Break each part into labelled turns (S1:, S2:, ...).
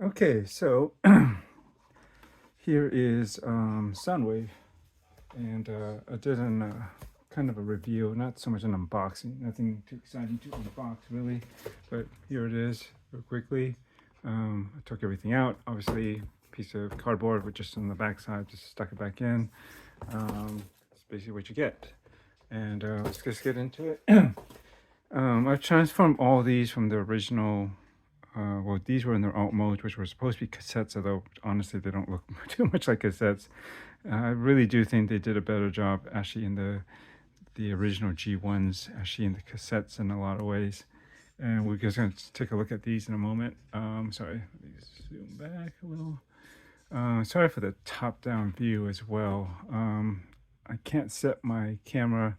S1: Okay, so here is Soundwave, and I did an kind of a review, not so much an unboxing, nothing too exciting to unbox really, but here it is real quickly. I took everything out, obviously piece of cardboard with just on the back side, just stuck it back in. It's basically what you get, and let's just get into it. I've transformed all these from the original. Well, these were in their alt modes, which were supposed to be cassettes, although honestly they don't look too much like cassettes. I really do think they did a better job actually in the original G1s, actually in the cassettes in a lot of ways. And we're just going to take a look at these in a moment. Sorry, let me zoom back a little. Sorry for the top-down view as well. I can't set my camera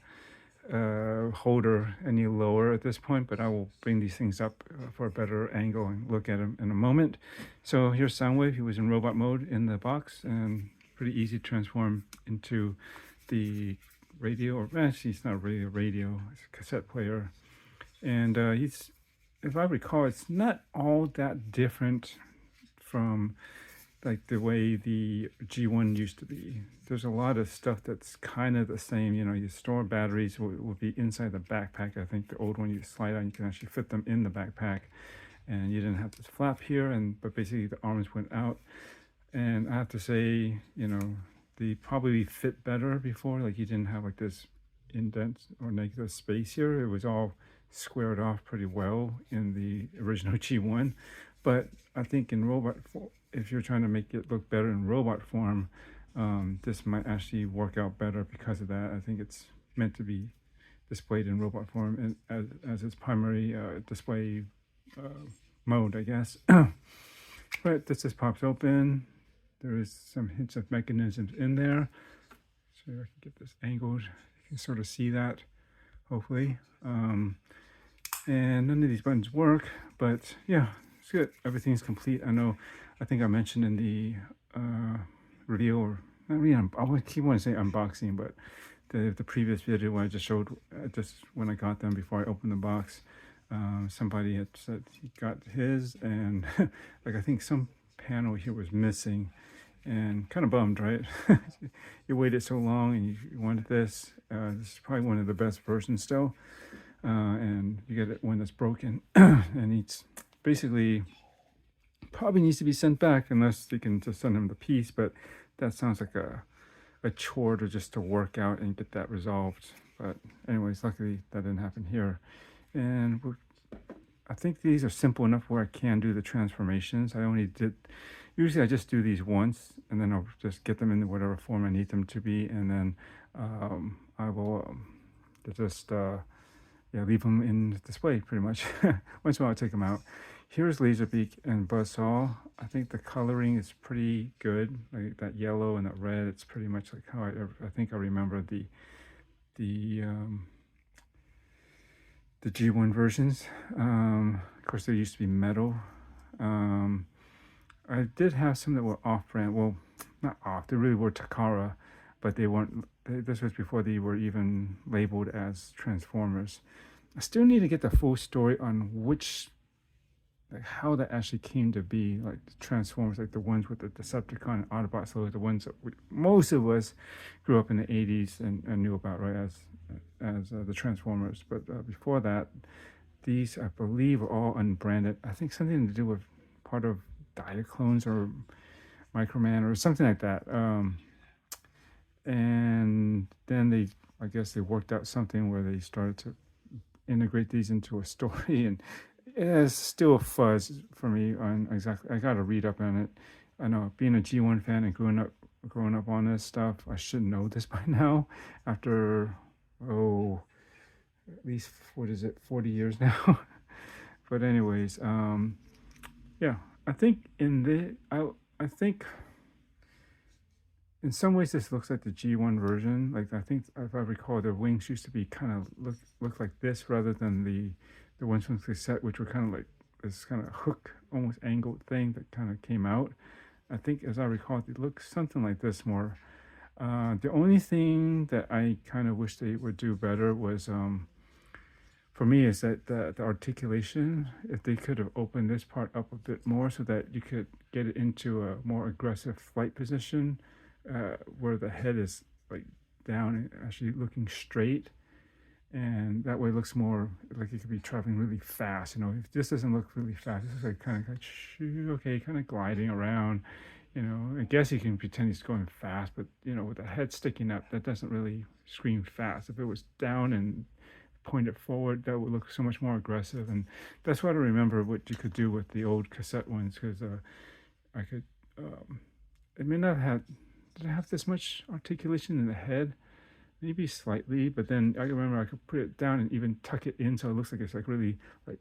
S1: holder any lower at this point, but I will bring these things up for a better angle and look at them in a moment. So here's Soundwave. He was in robot mode in the box, and pretty easy to transform into the radio, or actually it's not really a radio, it's a cassette player. And he's, if I recall, it's not all that different from like the way the G1 used to be. There's a lot of stuff that's kind of the same. You know, you store batteries will be inside the backpack. I think the old one you slide out, you can actually fit them in the backpack, and you didn't have this flap here. And but basically the arms went out, and I have to say, you know, they probably fit better before. Like you didn't have like this indent or negative space here. It was all squared off pretty well in the original G1, but I think in robot if you're trying to make it look better in robot form, this might actually work out better because of that. I think it's meant to be displayed in robot form and as its primary display mode, I guess. But this just pops open. There is some hints of mechanisms in there. So I can get this angled. You can sort of see that, hopefully. And none of these buttons work, but yeah, it's good. Everything's complete. I think I mentioned in the review, or I mean, I would keep wanting to say unboxing, but the previous video where I just showed just when I got them before I opened the box, somebody had said he got his, and like I think some panel here was missing, and kind of bummed, right? You waited so long and you wanted this. This is probably one of the best versions still, and you get it when it's broken, and it's basically probably needs to be sent back unless they can just send him the piece, but that sounds like a chore to just to work out and get that resolved. But anyways, luckily that didn't happen here. And I think these are simple enough where I can do the transformations. Usually I just do these once, and then I'll just get them in whatever form I need them to be, and then I will just leave them in display pretty much. Once in a while I'll take them out. Here's Laserbeak and Buzzsaw. I think the coloring is pretty good, like that yellow and that red. It's pretty much like how I think I remember the G1 versions. Of course, there used to be metal. I did have some that were off-brand. Well, not off. They really were Takara, but they weren't. This was before they were even labeled as Transformers. I still need to get the full story on like how that actually came to be, like the Transformers, like the ones with the Decepticon and Autobots, those are the ones that most of us grew up in the 80s and knew about, right, as the Transformers. But before that, these, I believe, are all unbranded. I think something to do with part of Diaclones or Microman or something like that. And then I guess they worked out something where they started to integrate these into a story, and it's still a fuzz for me on exactly. I got to read up on it. I know, being a G1 fan and growing up on this stuff, I should know this by now. After at least 40 years now. But anyways, yeah, I think I think in some ways this looks like the G1 version. Like I think if I recall, their wings used to be kind of look like this rather than the ones from the cassette, which were kind of like this kind of hook, almost angled thing that kind of came out. I think, as I recall, it looked something like this more. The only thing that I kind of wish they would do better was for me is that the articulation, if they could have opened this part up a bit more so that you could get it into a more aggressive flight position, where the head is like down and actually looking straight, and that way it looks more like it could be traveling really fast. If this doesn't look really fast, this is like kind of like okay, kind of gliding around. I guess you can pretend he's going fast, but with the head sticking up, that doesn't really scream fast. If it was down and pointed forward, that would look so much more aggressive. And that's what I remember what you could do with the old cassette ones, because I could, it may not have, did it have this much articulation in the head? Maybe slightly, but then I remember I could put it down and even tuck it in so it looks like it's like really like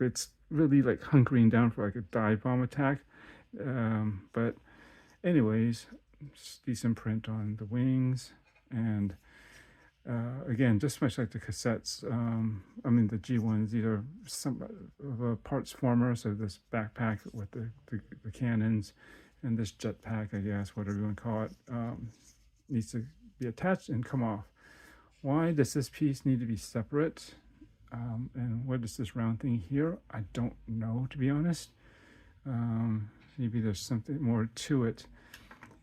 S1: it's really like hunkering down for like a dive bomb attack. But anyways, decent print on the wings, and again, just much like the cassettes, I mean the G1s, these are some of a parts former, so this backpack with the cannons and this jetpack, I guess, whatever you want to call it, needs to be attached and come off. Why does this piece need to be separate? And what is this round thing here? I don't know, to be honest. Maybe there's something more to it.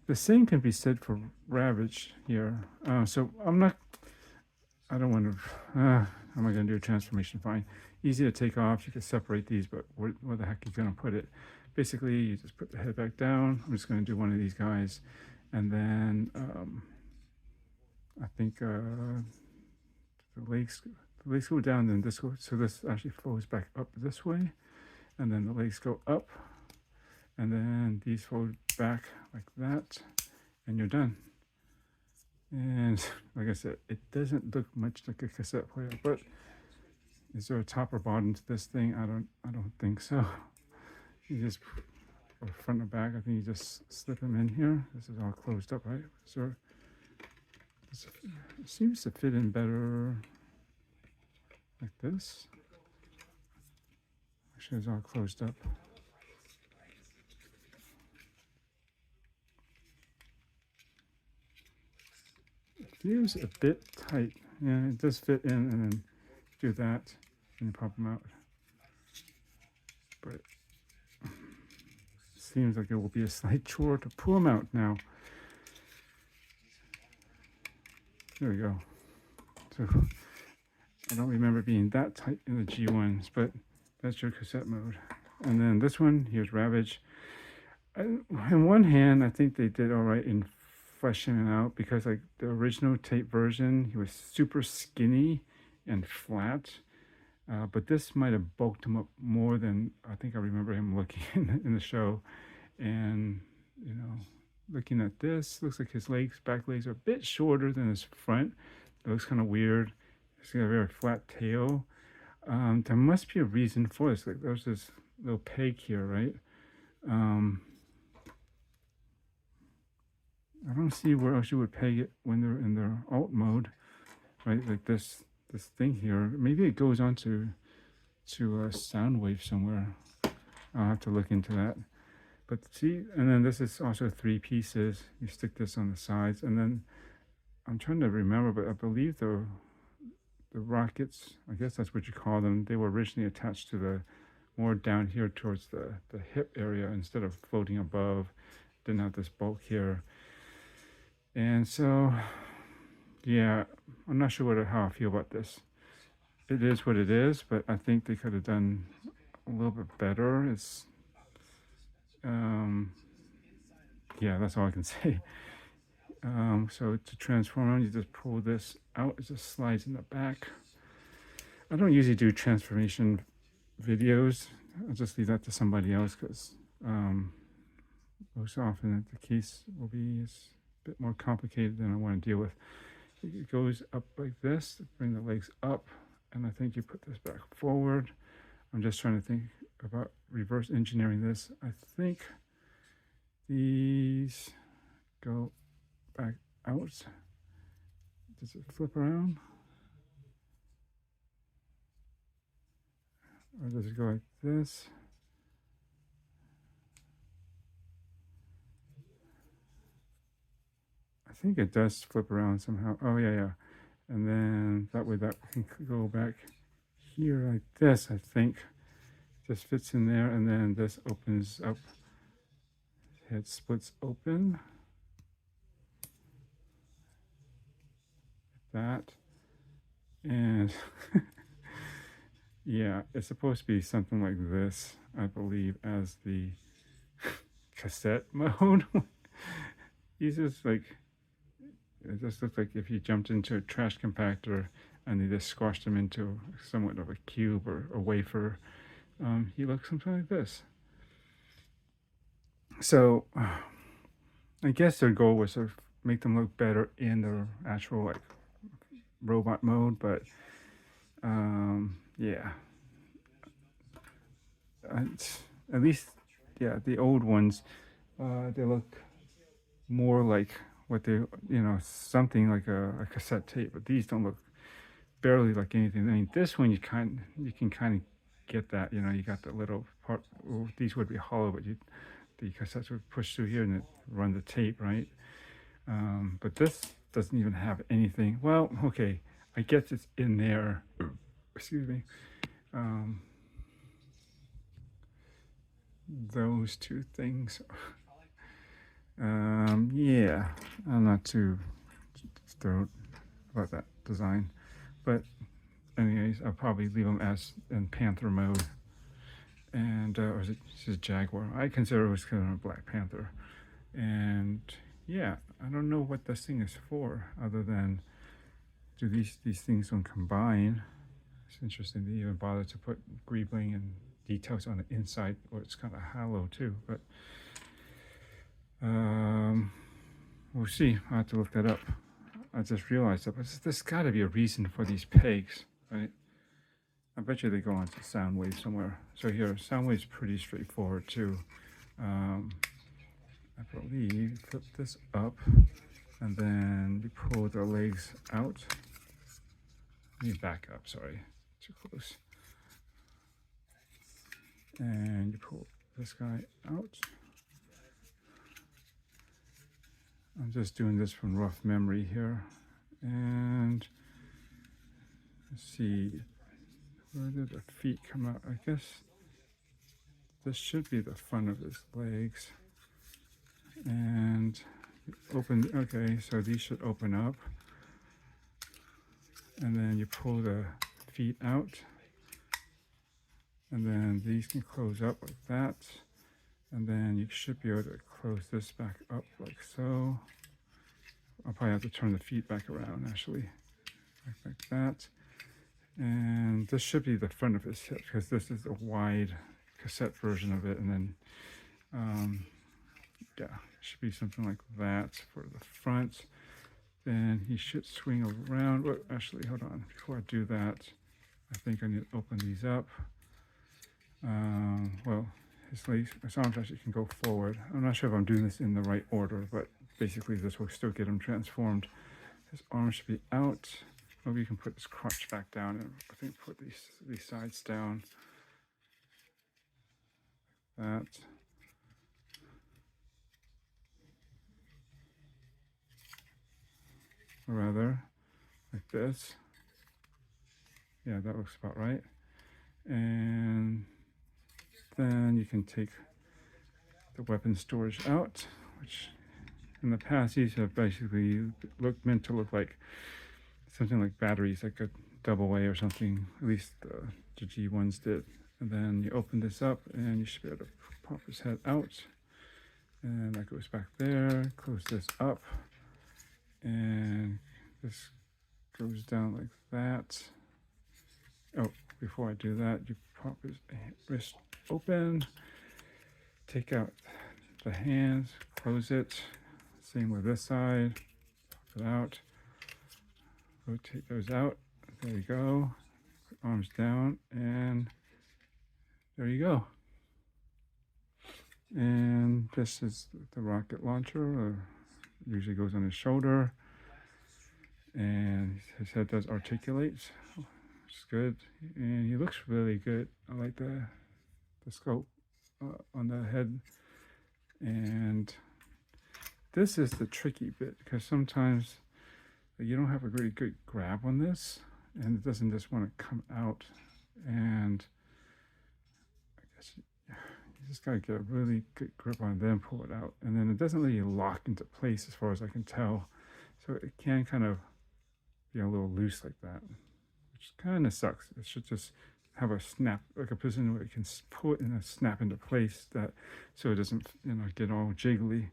S1: The same can be said for Ravage here. So I don't want to, how am I going to do a transformation? Fine. Easy to take off. You can separate these, but where the heck are you going to put it? Basically, you just put the head back down. I'm just going to do one of these guys. And then I think the legs go down, then this goes, so this actually flows back up this way. And then the legs go up. And then these fold back like that. And you're done. And like I said, it doesn't look much like a cassette player, but is there a top or bottom to this thing? I don't think so. You just front and back, I think you just slip them in here. This is all closed up, right? So it seems to fit in better like this. Actually, it's all closed up. It feels a bit tight. Yeah, it does fit in, and then do that and pop them out. But it seems like it will be a slight chore to pull them out now. There we go. So I don't remember being that tight in the G1s, but that's your cassette mode. And then this one, here's Ravage. In one hand, I think they did all right in fleshing it out, because like the original tape version, he was super skinny and flat. But this might have bulked him up more than I think I remember him looking in the show. And, looking at this, looks like his back legs are a bit shorter than his front. It looks kind of weird. He's got a very flat tail. There must be a reason for this. Like there's this little peg here, right? I don't see where else you would peg it when they're in their alt mode, right? Like this thing here. Maybe it goes on to Soundwave somewhere. I'll have to look into that. But see, and then this is also 3 pieces. You stick this on the sides, and then I'm trying to remember, but I believe the rockets, I guess that's what you call them, they were originally attached to the more down here towards the hip area instead of floating above. Didn't have this bulk here. And so, yeah, I'm not sure how I feel about this. It is what it is, but I think they could have done a little bit better. It's, yeah, that's all I can say. So to transform on, you just pull this out. It just slides in the back. I don't usually do transformation videos. I'll just leave that to somebody else, because most often the case will be a bit more complicated than I want to deal with. It goes up like this, bring the legs up, and I think you put this back forward. I'm just trying to think about reverse engineering this. I think these go back out. Does it flip around? Or does it go like this? I think it does flip around somehow. Oh, yeah. And then that way that can go back here like this, I think. Just fits in there, and then this opens up. Head splits open. That. And yeah, it's supposed to be something like this, I believe, as the cassette mode. These just like, it just looks like if you jumped into a trash compactor and they just squashed them into somewhat of a cube or a wafer. He looks something like this. So I guess their goal was to make them look better in their actual like robot mode, but yeah, at least yeah, the old ones they look more like what they, you know, something like a cassette tape, but these don't look barely like anything. I mean, this one you can kind of get that, you know, you got the little part. Well, these would be hollow, but the cassettes would push through here and it run the tape, right? But this doesn't even have anything. Well, okay, I guess it's in there. Excuse me. Those two things. Yeah, I'm not too thrilled about that design, but anyways, I'll probably leave them as in Panther mode. And or is it just Jaguar? I consider it was kind of a Black Panther. And yeah, I don't know what this thing is for, other than do these things don't combine. It's interesting they even bother to put greebling and details on the inside, or it's kind of hollow too. But we'll see. I'll have to look that up. I just realized that, but there's got to be a reason for these pegs, right? I bet you they go onto Soundwave somewhere. So here, Soundwave's pretty straightforward too. I believe you flip this up, and then you pull the legs out. Let me back up, sorry, too close. And you pull this guy out. I'm just doing this from rough memory here. And let's see, where did the feet come out? I guess this should be the front of his legs. And open, okay, so these should open up. And then you pull the feet out. And then these can close up like that. And then you should be able to close this back up like so. I'll probably have to turn the feet back around actually, like that. And this should be the front of his hip, because this is a wide cassette version of it. And then, yeah, it should be something like that for the front. Then he should swing around. Well, actually, hold on. Before I do that, I think I need to open these up. Well, his arms actually can go forward. I'm not sure if I'm doing this in the right order, but basically this will still get him transformed. His arms should be out. Maybe you can put this crotch back down, and I think put these sides down. That. Or rather, like this. Yeah, that looks about right. And then you can take the weapon storage out, which in the past these have basically meant to look like something like batteries, like a double A or something. At least the G ones did. And then you open this up, and you should be able to pop his head out, and that goes back there. Close this up, and this goes down like that. Oh, before I do that, you pop his wrist open, take out the hands, close it. Same with this side, pop it out, rotate those out. There you go. Put arms down, and there you go. And this is the rocket launcher, or usually goes on his shoulder. And his head does articulate, which is good. And he looks really good. I like the scope on the head. And this is the tricky bit, because sometimes you don't have a really good grab on this, and it doesn't just want to come out and I guess you just gotta get a really good grip on it, then pull it out, and then it doesn't really lock into place as far as I can tell, so it can kind of be a little loose like that, which kind of sucks. It should just have a snap, like a position where it can pull it and snap into place, that so it doesn't, you know, get all jiggly.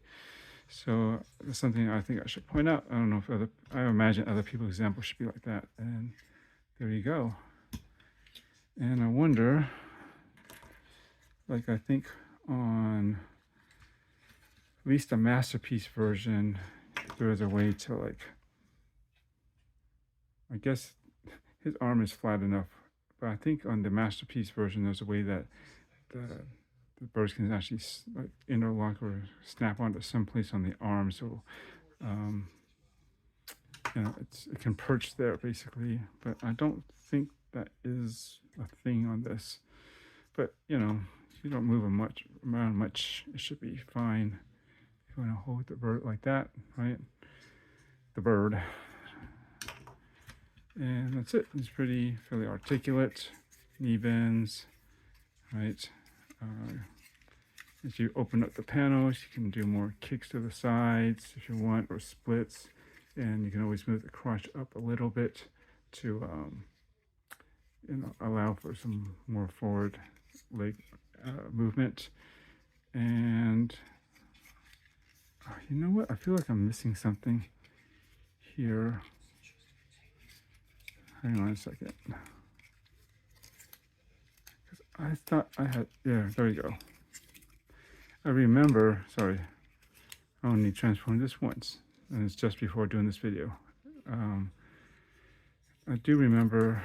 S1: So that's something I think I should point out. I don't know if I imagine other people's examples should be like that. And there you go. And I wonder, like, I think on at least the Masterpiece version, there is a way to, like, I guess his arm is flat enough, but I think on the Masterpiece version, there's a way that the birds can actually like interlock or snap onto someplace on the arm. So, you know, it can perch there basically, but I don't think that is a thing on this. But, you know, if you don't move around much, it should be fine. If you want to hold the bird like that, right? The bird. And that's it. It's fairly articulate, knee bends, right? As you open up the panels, you can do more kicks to the sides if you want, or splits, and you can always move the crotch up a little bit to you know, allow for some more forward leg movement. And you know what? I feel like I'm missing something here. Hang on a second. I thought I had, yeah, there you go. I remember, sorry, I only transformed this once, and it's just before doing this video. I do remember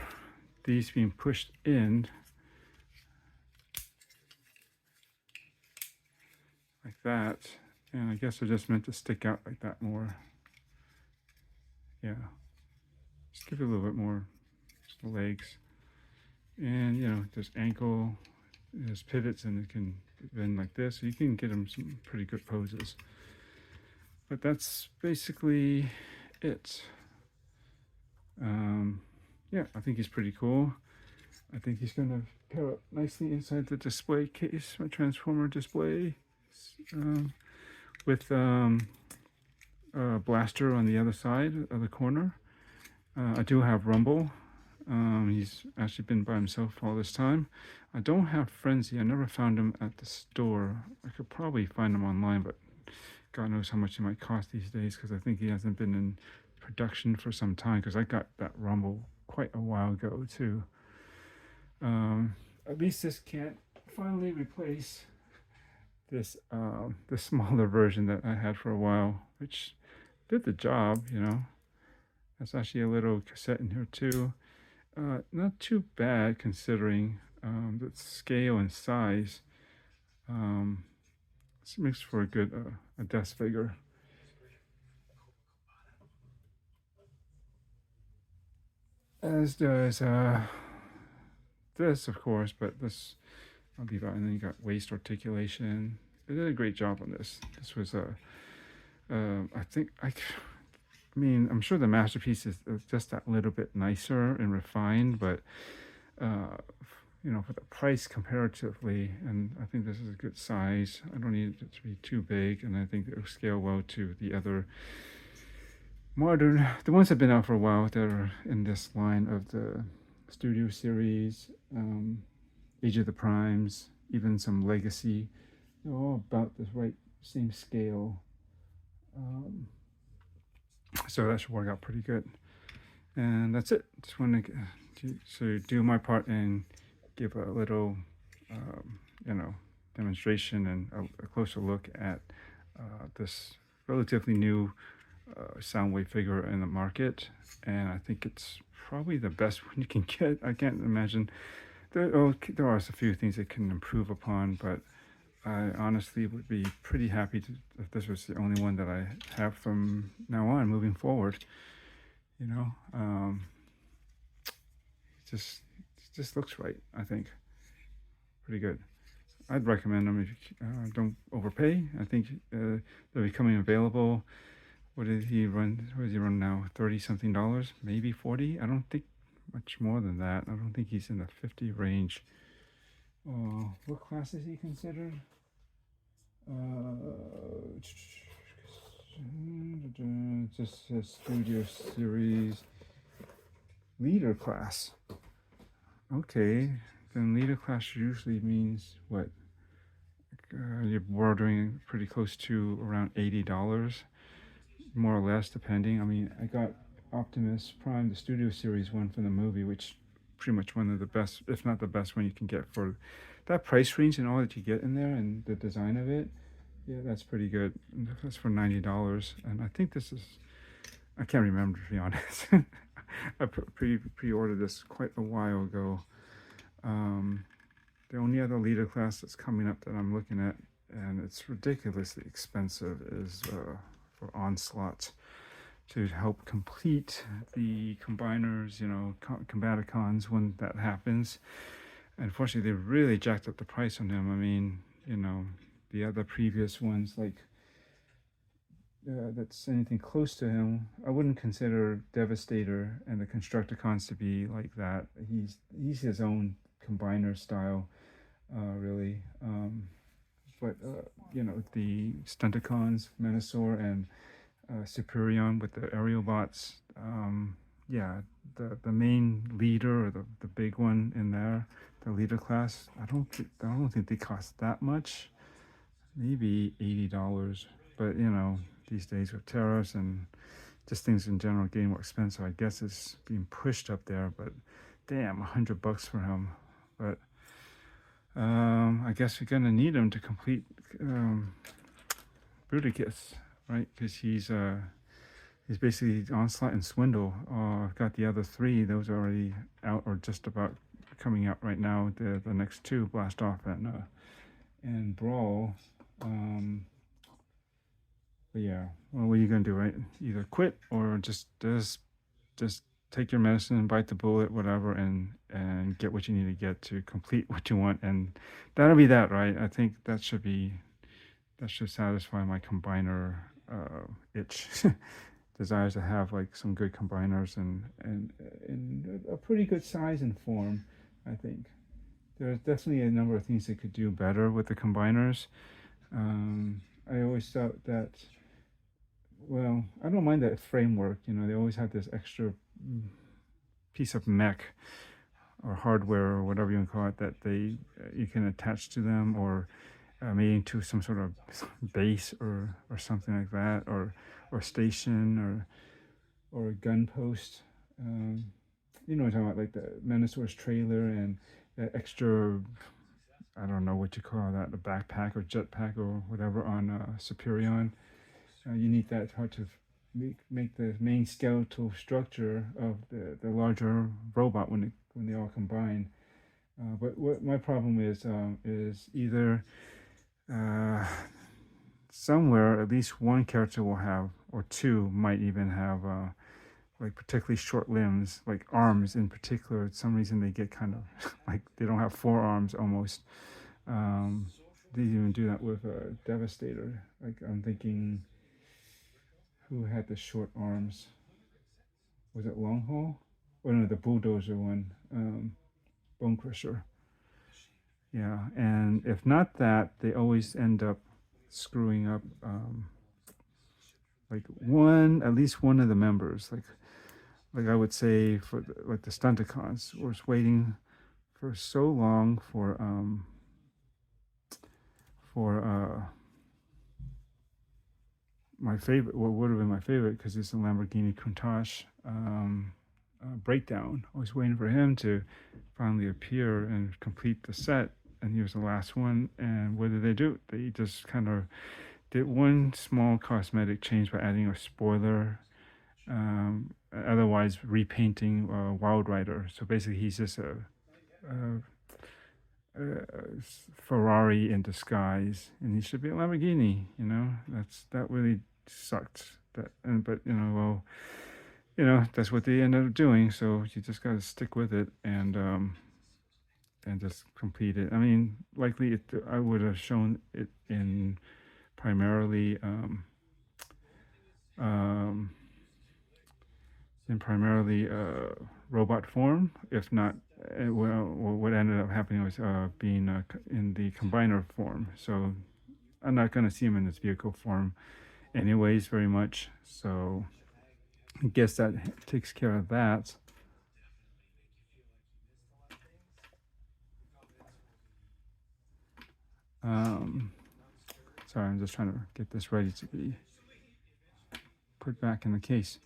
S1: these being pushed in like that, and I guess they're just meant to stick out like that more. Yeah, just give it a little bit more legs. And, you know, there's ankle, there's pivots, and it can bend like this. So you can get them some pretty good poses. But that's basically it. Yeah, I think he's pretty cool. I think he's going to pair up nicely inside the display case, my transformer display, with a blaster on the other side of the corner. I do have Rumble. He's actually been by himself all this time. I don't have Frenzy. I never found him at the store. I could probably find him online, but God knows how much he might cost these days, because I think he hasn't been in production for some time, because I got that Rumble quite a while ago too. At least this can't finally replace this the smaller version that I had for a while, which did the job, you know. There's actually a little cassette in here too. Not too bad considering the scale and size. This makes for a good a desk figure. As does this, of course, but this I'll leave out. And then you got waist articulation. They did a great job on this. This was I think I mean, I'm sure the Masterpiece is just that little bit nicer and refined, but you know, for the price comparatively, and I think this is a good size. I don't need it to be too big, and I think it'll scale well to the other modern, the ones that have been out for a while that are in this line of the Studio Series, Age of the Primes, even some Legacy. They're all about the same scale. So that should work out pretty good. And that's it. Just want to do my part and give a little, you know, demonstration and a closer look at this relatively new Soundwave figure in the market. And I think it's probably the best one you can get. I can't imagine. There are a few things it can improve upon, but I honestly would be pretty happy if this was the only one that I have from now on moving forward. You know, it just looks right. I think pretty good. I'd recommend them if you don't overpay. I think they're becoming available. What did he run? What does he run now? $30-something, maybe 40. I don't think much more than that. I don't think he's in the 50 range. What class is he considered? Just a studio series leader class. Okay, then leader class usually means what? You're bordering pretty close to around $80, more or less, depending. I mean, I got Optimus Prime, the Studio Series one from the movie, which pretty much one of the best, if not the best one you can get for that price range and all that you get in there and the design of it. Yeah, that's pretty good. That's for $90, and I think this is, I can't remember, to be honest. I pre-ordered this quite a while ago. The only other leader class that's coming up that I'm looking at, and it's ridiculously expensive, is for Onslaught, to help complete the combiners, Combaticons when that happens. Unfortunately, they really jacked up the price on them. I mean, the other previous ones, like that's anything close to him, I wouldn't consider Devastator and the Constructicons to be like that. He's his own combiner style, really. But the Stunticons, Menasor, and Superion with the aerial bots. Yeah, the main leader, or the big one in there, the leader class. I don't think they cost that much. Maybe $80, but these days with tariffs and just things in general getting more expensive, I guess it's being pushed up there. But damn, $100 for him. But I guess we're gonna need him to complete Bruticus, right? Because he's basically Onslaught and Swindle. I've got the other three; those are already out or just about coming out right now. The next two, Blast Off and Brawl. But yeah, well, what are you gonna do, right? Either quit or just take your medicine and bite the bullet, whatever, and get what you need to get to complete what you want, and that'll be that, right? I think that should satisfy my combiner itch. Desires to have like some good combiners and a pretty good size and form. I think there's definitely a number of things they could do better with the combiners. I always thought that, well, I don't mind that framework. They always have this extra piece of mech or hardware or whatever you want to call it that you can attach to them, or maybe to some sort of base or something like that, or station or a gun post. You know what I'm talking about, like the Menosaur's trailer and that extra, I don't know what you call that, a backpack or jetpack or whatever on Superion. You need that part to make the main skeletal structure of the larger robot when they all combine. But what my problem is either somewhere at least one character will have, or two might even have, like particularly short limbs, like arms in particular. For some reason they get kind of like they don't have forearms almost. They even do that with a Devastator. Like I'm thinking, who had the short arms? Was it Longhaul? Or no, the Bulldozer one, Bone Crusher. Yeah, and if not that, they always end up screwing up like at least one of the members. Like I would say for the Stunticons, was waiting for so long for my favorite, what would have been my favorite, because it's a Lamborghini Countach breakdown. I was waiting for him to finally appear and complete the set, and he was the last one. And what did they do? They just kind of did one small cosmetic change by adding a spoiler, otherwise repainting Wild Rider. So basically he's just a Ferrari in disguise, and he should be a Lamborghini. That really sucked. But that's what they ended up doing. So you just got to stick with it and just complete it. I mean, likely I would have shown it in primarily in primarily robot form. If not, well, what ended up happening was being in the combiner form. So I'm not going to see him in this vehicle form anyways very much. So I guess that takes care of that. Sorry, I'm just trying to get this ready to be put back in the case.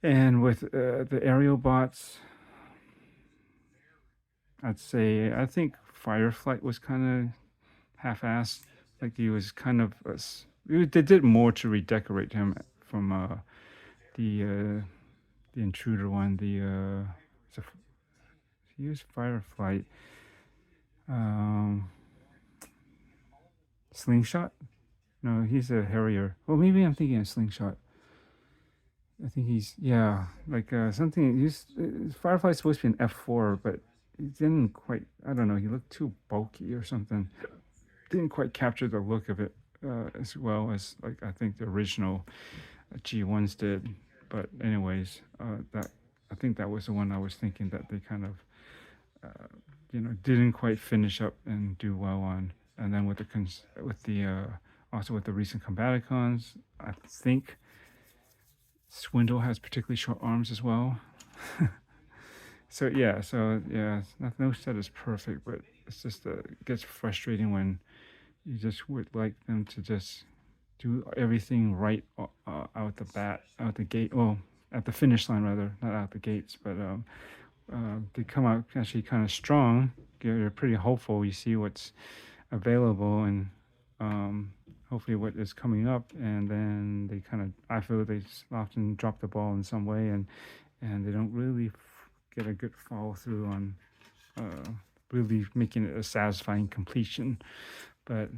S1: And with the aerial bots, I think Fireflight was kind of half-assed. Like he was kind of they did more to redecorate him from the intruder one. He used Fireflight. Slingshot? No, he's a Harrier. Well, maybe I'm thinking of Slingshot. I think he's like something. Firefly's supposed to be an F4, but he didn't quite. I don't know. He looked too bulky or something. Didn't quite capture the look of it as well as like I think the original G1s did. But anyways, that I think that was the one I was thinking that they kind of didn't quite finish up and do well on. And then with the also with the recent Combaticons, I think Swindle has particularly short arms as well. So yeah, no set is perfect, but it's just it gets frustrating when you just would like them to just do everything right out the gate. Well, at the finish line rather, not out the gates. But they come out actually kind of strong. You're pretty hopeful. You see what's available and hopefully what is coming up, and then they kind of, I feel they often drop the ball in some way, and they don't really get a good follow through on really making it a satisfying completion. But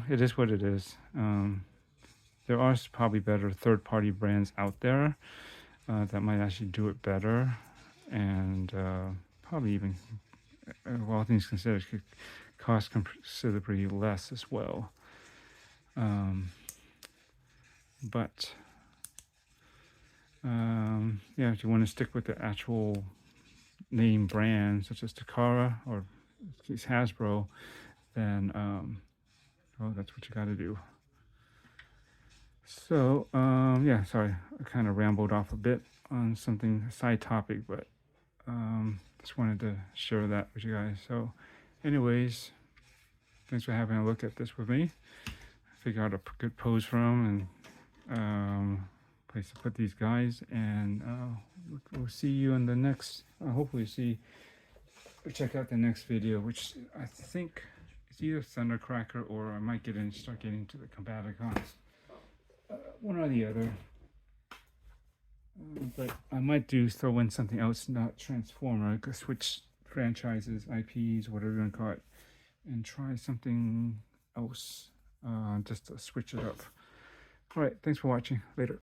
S1: it is what it is. There are probably better third-party brands out there that might actually do it better, and probably even, all things considered, could cost considerably less as well. But if you want to stick with the actual name brand, such as Takara or in this case Hasbro, then that's what you got to do. So sorry, I kind of rambled off a bit on something side topic, but just wanted to share that with you guys. So anyways, thanks for having a look at this with me. Figure out a good pose for them and place to put these guys, and we'll see you in the next, hopefully check out the next video, which I think is either Thundercracker or I might start getting to the Combaticons, one or the other. But I might throw in something else, not Transformer, switch franchises, IPs, whatever you want to call it, and try something else, just to switch it up. All right, thanks for watching. Later.